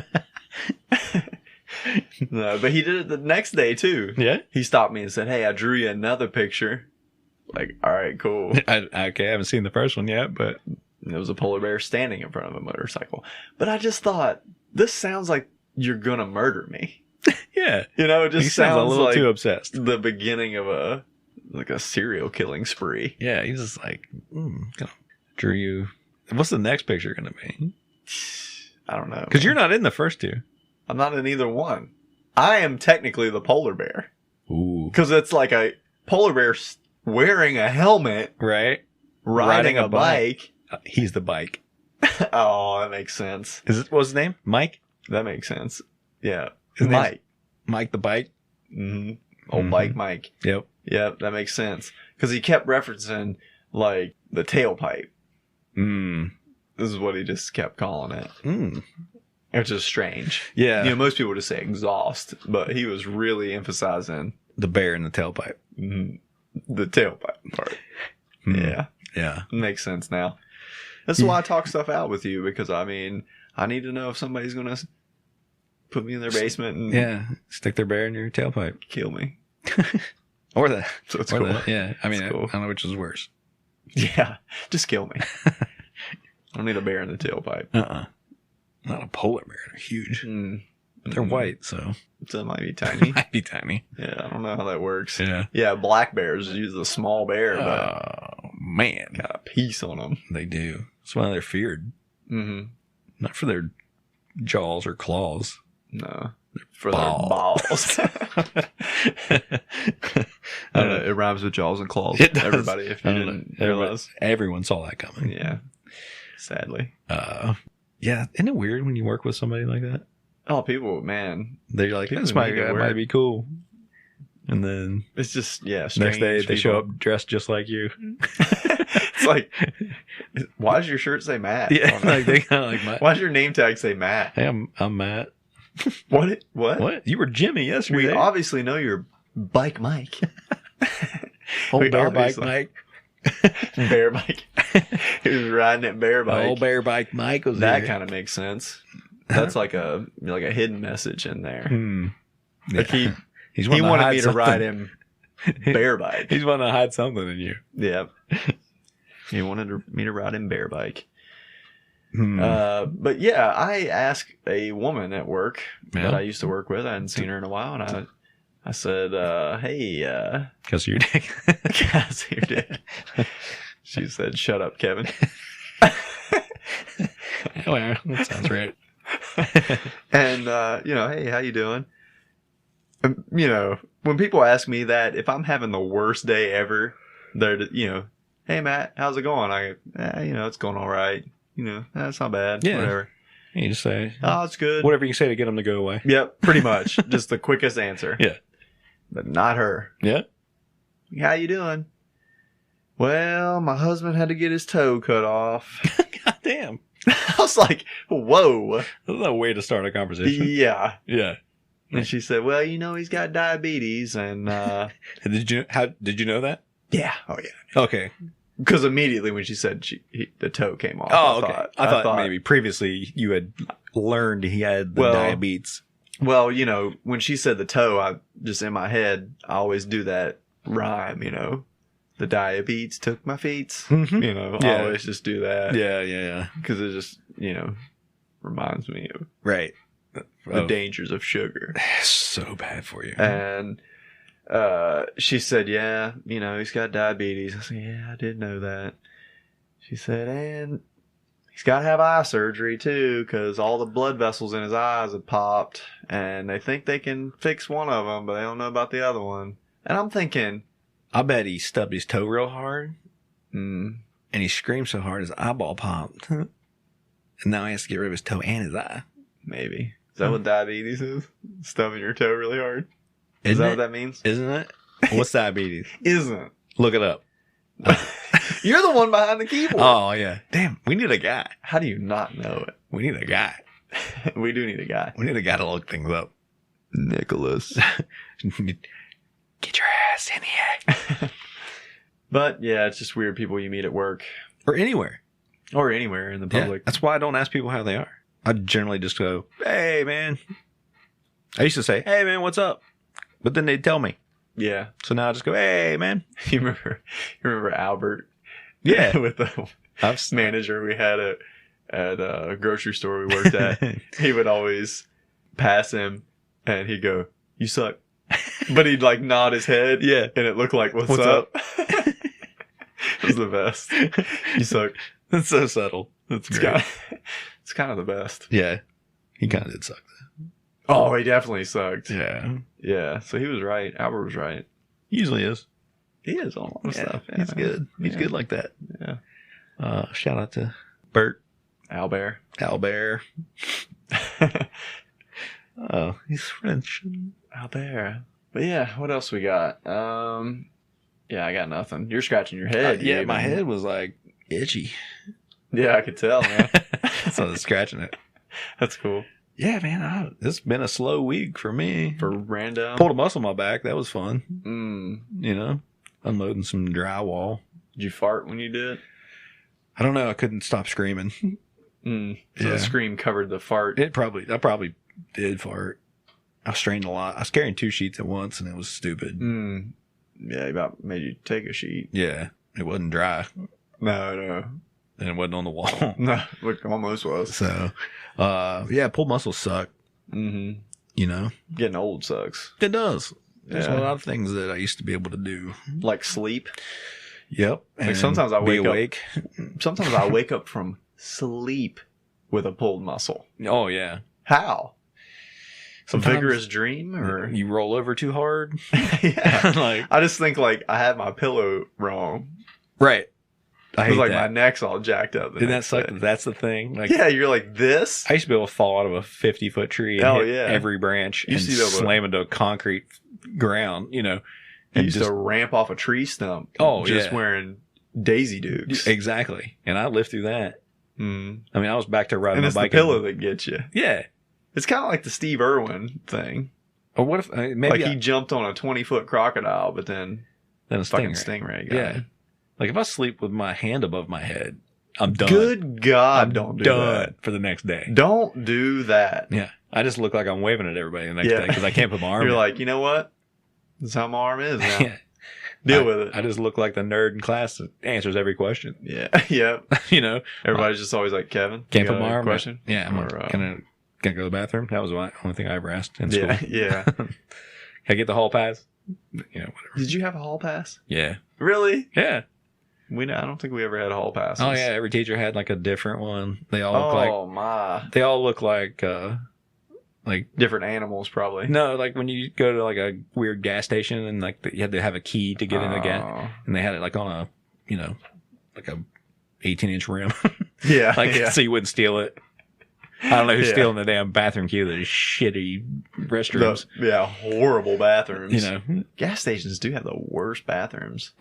No, but he did it the next day too. Yeah? He stopped me and said, hey, I drew you another picture. Like, all right, cool. Okay, I haven't seen the first one yet, but... And it was a polar bear standing in front of a motorcycle. But I just thought, this sounds like you're gonna murder me. Yeah. It just He sounds a little like too obsessed. the beginning of a serial killing spree. Yeah, he's just like, gonna drew you... What's the next picture gonna be? I don't know. Because you're not in the first two. I'm not in either one. I am technically the polar bear. Ooh. Because it's like a polar bear wearing a helmet, Right? riding a bike. He's the bike. Oh, that makes sense. What's his name? Mike? That makes sense. Yeah. His name's Mike. Mike the bike? Mm-hmm. Old Mhm. bike Mike. Yep. Yep, that makes sense. Because he kept referencing, like, the tailpipe. This is what he just kept calling it. Which is strange. Yeah. Most people just say exhaust, but he was really emphasizing The bear in the tailpipe. the tailpipe part. Yeah. Yeah. Makes sense now. That's why I talk stuff out with you, because, I mean, I need to know if somebody's going to put me in their basement and Stick their bear in your tailpipe. kill me. Or that. So it's Or cool. that. Yeah. I mean, It's cool. I don't know which is worse. Yeah, just kill me. I don't need a bear in the tailpipe. Not a polar bear. They're huge. They're white, so. So it might be tiny. Might be tiny. Yeah, I don't know how that works. Yeah. Yeah, black bears use a small bear, but Oh, man. got a piece on them. They do. That's why they're feared. Mm-hmm. Not for their jaws or claws. No, for balls. their balls. I don't know. It rhymes with jaws and claws. It does. Everybody, if you didn't realize. Everyone saw that coming. Yeah, sadly. Yeah. Isn't it weird when you work with somebody like that? Oh, people, man. They're like, People this make it guy work. might be cool. And then It's just, yeah, next strange day they show people. up dressed just like you. It's like, why does your shirt say Matt? Yeah, on it? like they kind of like my. Why does your name tag say Matt? Hey, I'm Matt. What? What? You were Jimmy yesterday. We obviously know you're Bike Mike. Old we bear bike obviously- Mike. Bear Mike. He was riding it bear bike. Old bear bike Mike was That there. kind of makes sense. That's like a hidden message in there. Like Yeah. he wanting to wanted hide me to something. ride him bear bike. He's wanting to hide something in you. Yeah. He wanted me to ride him bear bike. Hmm. But yeah, I asked a woman at work Yeah. that I used to work with. I hadn't seen her in a while, and I said, "Hey, Because you're dick. guys, you're dead." She said, "Shut up, Kevin." Well, that sounds right. And hey, how you doing? And, when people ask me that, if I'm having the worst day ever, they're hey Matt, how's it going? I go, it's going all right. That's not bad. Yeah. Whatever. You just say Oh, it's good. whatever you can say to get them to go away. Yep, pretty much. Just the quickest answer. Yeah. But not her. Yeah. How you doing? Well, my husband had to get his toe cut off. God damn. I was like, whoa. That's a way to start a conversation. Yeah. Yeah. And she said, well, he's got diabetes. And Did you know that? yeah. Oh, yeah. Okay. Because immediately when she said the toe came off. Oh, okay. I thought maybe previously you had learned he had the diabetes. Well, when she said the toe, I just in my head, I always do that rhyme, The diabetes took my feet. Mm-hmm. I always just do that. Yeah. Because it just, reminds me of Right. the dangers of sugar. So bad for you. And she said, yeah, he's got diabetes. I said, yeah, I did know that. She said, and he's got to have eye surgery too, because all the blood vessels in his eyes have popped, and they think they can fix one of them, but they don't know about the other one. And I'm thinking, I bet he stubbed his toe real hard, and he screamed so hard his eyeball popped. And now he has to get rid of his toe and his eye. maybe. Is that what diabetes is? Stubbing your toe really hard? Is Isn't that it? what that means? Isn't it? What's diabetes? Isn't. Look it up. You're the one behind the keyboard. Oh, yeah. Damn, we need a guy. How do you not know it? We need a guy. We do need a guy. We need a guy to look things up. Nicholas. Get your ass in here. But yeah, it's just weird people you meet at work Or anywhere. or anywhere in the Yeah, public. that's why I don't ask people how they are. I generally just go, hey, man. I used to say, hey, man, what's up? But then they'd tell me. Yeah. So now I just go, hey, man. You remember Albert? Yeah. With the I've manager we had at a grocery store we worked at. He would always pass him and he'd go, you suck. But he'd like nod his head. Yeah. And it looked like, what's up? It was the best. You suck. That's so subtle. That's great. It's kind of the best. Yeah. He kind of did suck. Oh, he definitely sucked. Yeah. Yeah. So he was right. Albert was right. He usually is. He is on a lot of stuff. Yeah. He's good. He's Yeah. good like that. Yeah. Shout out to Bert. Albert. Albert. Oh, he's French. Albert. But yeah, what else we got? Yeah, I got nothing. You're scratching your head. Yeah, my head was like itchy. Yeah, I could tell, man. So I was scratching it. That's cool. Yeah, man. It's been a slow week for me. For random. Pulled a muscle in my back. That was fun. Mm. Unloading some drywall. Did you fart when you did? I don't know. I couldn't stop screaming. So Yeah. the scream covered the fart. I probably did fart. I strained a lot. I was carrying 2 sheets at once, and it was stupid. Yeah, about made you take a sheet. Yeah, it wasn't dry, No. and it wasn't on the wall. No, look, almost was. So, yeah, pulled muscles suck. Mm-hmm. Getting old sucks. It does. There's Yeah. a lot of things that I used to be able to do. Like sleep. Yep. Like sometimes I be wake up- awake. Sometimes I wake up from sleep with a pulled muscle. Oh yeah. How? A Sometimes vigorous dream, or you roll over too hard. yeah. Like I just think like I had my pillow wrong. right. I hate It's like that. my neck's all jacked up. Didn't that suck? That's the thing. Like Yeah, you're like this. I used to be able to fall out of a 50-foot tree and Oh, hit yeah. every branch You and see that with- slam into a concrete ground, You and used just, to ramp off a tree stump. Oh, just yeah. wearing Daisy Dukes. exactly. And I lived through that. Mm. I mean, I was back to riding And my it's the bike. pillow that gets you. Yeah. It's kind of like the Steve Irwin thing. Or what if maybe Like he jumped on a 20-foot crocodile, but then then a fucking stingray. stingray got Yeah. him. Like if I sleep with my hand above my head, I'm done. Good God, I'm don't do done that. for the next day. Don't do that. Yeah. I just look like I'm waving at everybody the next Yeah. day because I can't put my arm You're in. like, you know what? This is how my arm is now. Yeah. Deal with it. I just look like the nerd in class that answers every question. Yeah. Yeah. Everybody's just always like, Kevin, Can't you put got my a arm question? Yeah. I'm Or, can I go to the bathroom? That was the only thing I ever asked in school. yeah. Yeah. Can I get the hall pass? Whatever. Did you have a hall pass? Yeah. Really? Yeah. I don't think we ever had hall passes. Oh yeah. Every teacher had like a different one. They all look like Oh my. they all look like Different animals, probably. no, like when you go to like a weird gas station and like you had to have a key to get in the gas, Oh. and they had it like on a like a 18-inch rim, Yeah. like yeah. so you wouldn't steal it. I don't know who's Yeah. stealing the damn bathroom key. Those shitty restrooms. Horrible bathrooms. You know, Gas stations do have the worst bathrooms.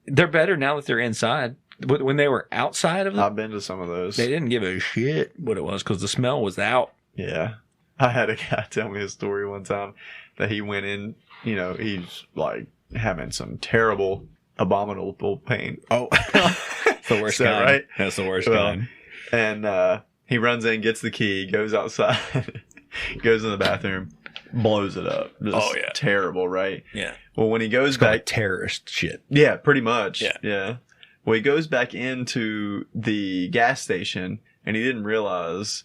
they're better now that they're inside when they were outside of I've been to some of those. they didn't give a shit what it was because the smell was out. Yeah. I had a guy tell me a story one time that he went in, you know, he's like having some terrible, abominable pain. Oh, the worst So, kind. right? That's the worst Well, kind. And he runs in, gets the key, goes outside, goes in the bathroom, blows it up. Just Oh, yeah. terrible, right? Yeah. Well, when he goes It's called back, terrorist shit. yeah, pretty much. Yeah. Yeah. Well, he goes back into the gas station and he didn't realize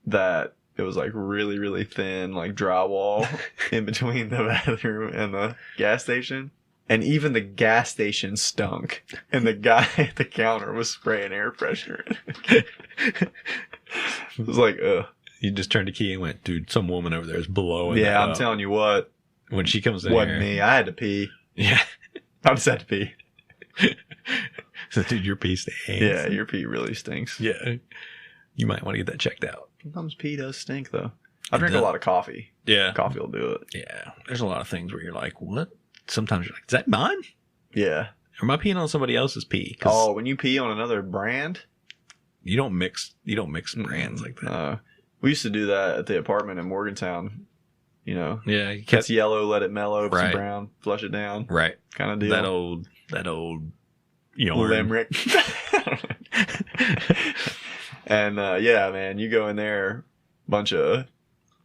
that it was like really, really thin, like drywall in between the bathroom and the gas station. And even the gas station stunk. And the guy at the counter was spraying air freshener. It was like, ugh. You just turned the key and went, dude, some woman over there is blowing. Yeah, that I'm up. telling you what. When she comes in Wasn't here. me. I had to pee. Yeah. I just had to pee. So, dude, your pee stinks. Yeah, your pee really stinks. Yeah. You might want to get that checked out. Sometimes pee does stink, though. I It drink does. a lot of coffee. Yeah. Coffee will do it. Yeah. There's a lot of things where you're like, what? Sometimes you're like, is that mine? Yeah. Or am I peeing on somebody else's pee? 'Cause Oh, when you pee on another brand? you don't mix brands like that. We used to do that at the apartment in Morgantown. You know, Yeah. You catch yellow, let it mellow, put some Right. brown, flush it down, Right. kind of deal. That old yarn. limerick. And yeah, man, you go in there, bunch of,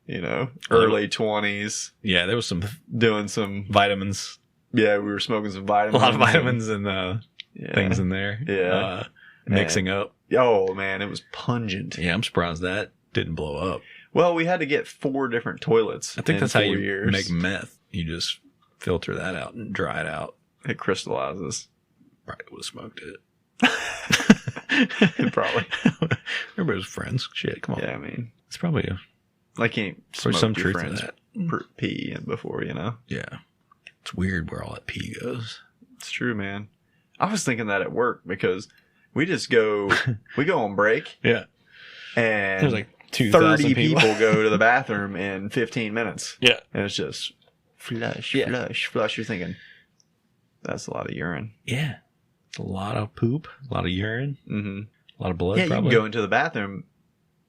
you know, early 20s, Yeah, there was some doing some, vitamins. yeah, we were smoking some A vitamins. lot of vitamins and Yeah. things in there. Yeah. Mixing up. Oh, man, it was pungent. Yeah, I'm surprised that didn't blow up. Well, we had to get 4 different toilets. I think in that's how 4 you years. make meth. You just filter that out and dry it out. It crystallizes. Probably would have smoked it. Probably. Remember, it was friends. Shit, come on. Yeah, I mean, It's probably I can't there's smoke some your truth to friends that. pee in before, you know? Yeah. It's weird where all that pee goes. It's true, man. I was thinking that at work because we just go, we go on break Yeah. and There's like 2,000 30 people. people go to the bathroom in 15 minutes. Yeah. And it's just flush, Yeah. flush, flush. You're thinking, that's a lot of urine. Yeah. It's a lot of poop, a lot of urine, Mm-hmm. a lot of blood. Yeah, you probably. can go into the bathroom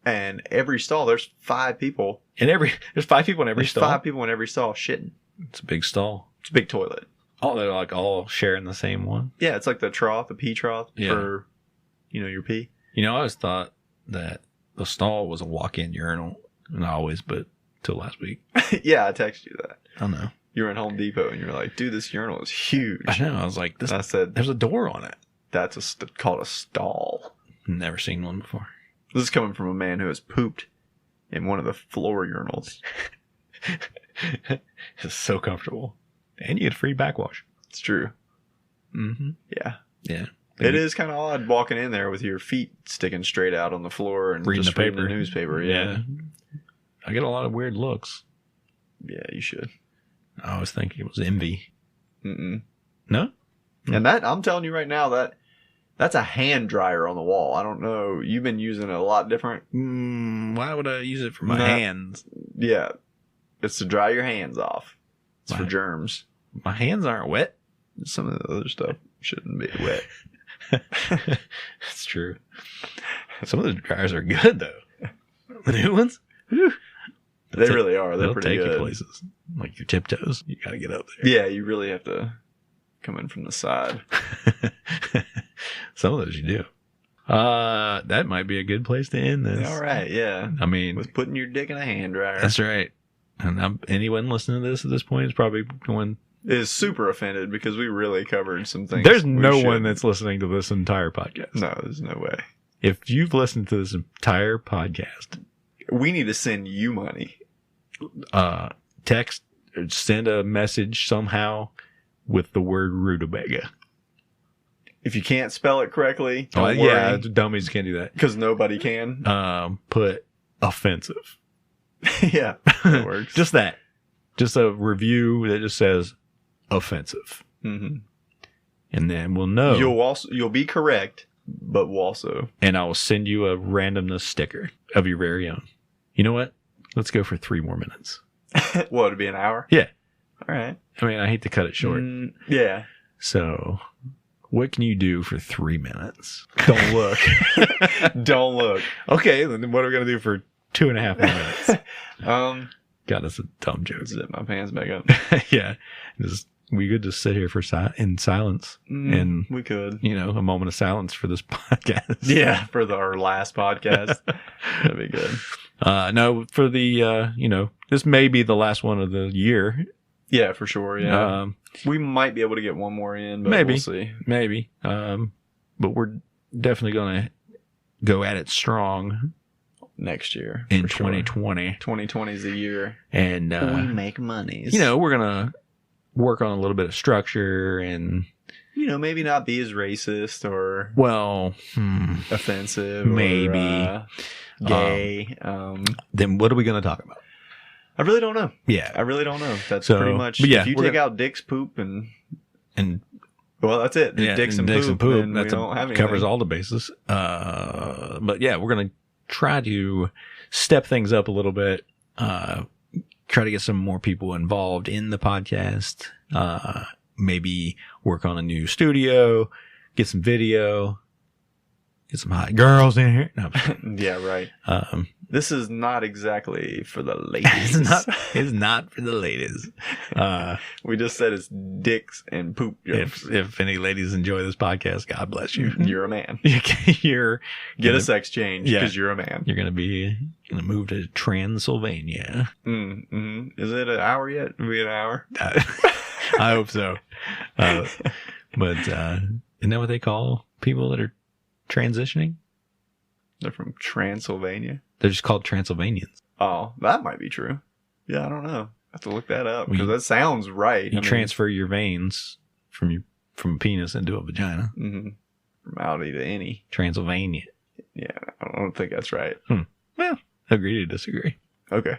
and every stall, there's 5 people. There's 5 people in every There's stall. 5 people in every stall shitting. It's a big stall. It's a big toilet. Oh, they're like all sharing the same one. Yeah, it's like the trough, the pee trough Yeah. for, you know, your pee. You know, I always thought that the stall was a walk-in urinal. Not always, but till last week. Yeah, I texted you that. I don't know. You were in Home Depot and you were like, dude, this urinal is huge. I know. I was like, And I said, there's a door on it. that's called a stall. Never seen one before. This is coming from a man who has pooped in one of the floor urinals. It's so comfortable. And you get a free backwash. It's true. Mm-hmm. Yeah. Yeah. It is kind of odd walking in there with your feet sticking straight out on the floor and Reading just the reading paper. the newspaper. Yeah. I get a lot of weird looks. Yeah, you should. I always think it was envy. Mm-mm. No? And that, I'm telling you right now, that's a hand dryer on the wall. I don't know. You've been using it a lot different. Why would I use it for my No. hands? Yeah. It's to dry your hands off. It's for Why? germs. My hands aren't wet. Some of the other stuff shouldn't be wet. That's true. Some of the dryers are good, though. The new ones? Whew. They really are. They're They'll pretty take good. you places. Like your tiptoes. You got to get up there. Yeah, you really have to come in from the side. Some of those you do. That might be a good place to end this. All right, yeah. I mean, With putting your dick in a hand dryer. that's right. And anyone listening to this at this point is probably going, Is super offended because we really covered some things. there's we no one shouldn't. that's listening to this entire podcast. No, there's no way. If you've listened to this entire podcast, We need to send you money. text or send a message somehow with the word rutabaga. If you can't spell it correctly, Oh, don't yeah, worry. dummies can't do that. Because nobody can. Put offensive. Yeah, that works. Just that. Just a review that just says offensive. Mm-hmm. And then we'll know. You'll be correct, but we'll also. And I will send you a randomness sticker of your very own. You know what? Let's go for 3 more minutes. What, it'd be an hour? Yeah. All right. I mean, I hate to cut it short. Yeah. So What can you do for 3 minutes? Don't look. Don't look. Okay, then what are we going to do for 2.5 minutes? God, that's a dumb joke. Zip my pants back up. Yeah. We could just sit here for in silence. And we could. A moment of silence for this podcast. Yeah, for our last podcast. That'd be good. No, for the, this may be the last one of the year. Yeah, for sure. Yeah. We might be able to get one more in, but maybe, we'll see. Maybe. But we're definitely going to go at it strong next year. In 2020. 2020 is the year. And we make monies. We're going to work on a little bit of structure and maybe not be as racist or offensive, maybe or, gay. Then what are we going to talk about? I really don't know. Yeah, I really don't know. That's pretty much. Yeah, if you take out dicks, poop, and well, that's it. Yeah, dicks and poop. That don't have covers all the bases. But yeah, we're going to try to step things up a little bit. Try to get some more people involved in the podcast. Maybe work on a new studio, get some video, get some hot girls in here. No, yeah, right. This is not exactly for the ladies. It's not for the ladies. We just said it's dicks and poop jokes. If any ladies enjoy this podcast, God bless you. You're a man. Get a sex change because you're a man. You're gonna move to Transylvania. Is it an hour yet? Are we an hour? I hope so. But isn't that what they call people that are transitioning? They're from Transylvania. They're just called Transylvanians. Oh, that might be true. Yeah, I don't know. I have to look that up because that sounds right. You transfer your veins from a penis into a vagina. From outie to any. Transylvania. Yeah, I don't think that's right. Well, agree to disagree. Okay.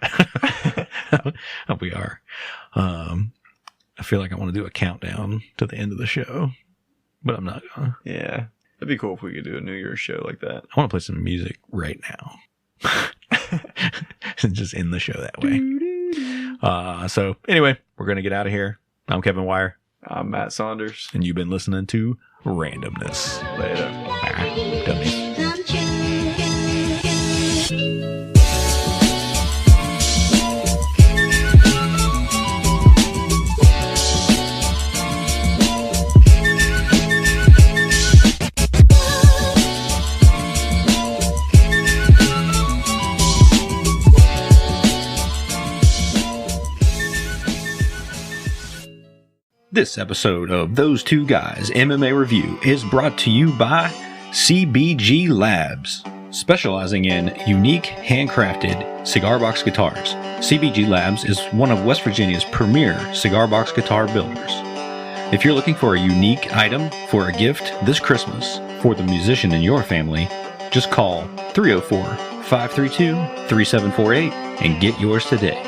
We are. I feel like I want to do a countdown to the end of the show, but I'm not gonna. Yeah. It'd be cool if we could do a New Year's show like that. I want to play some music right now. And just end the show that way. So anyway, we're going to get out of here. I'm Kevin Wire. I'm Matt Saunders. And you've been listening to Randomness. Later. Bye. Dummies. This episode of Those Two Guys MMA Review is brought to you by CBG Labs, specializing in unique handcrafted cigar box guitars. CBG Labs is one of West Virginia's premier cigar box guitar builders. If you're looking for a unique item for a gift this Christmas for the musician in your family, just call 304-532-3748 and get yours today.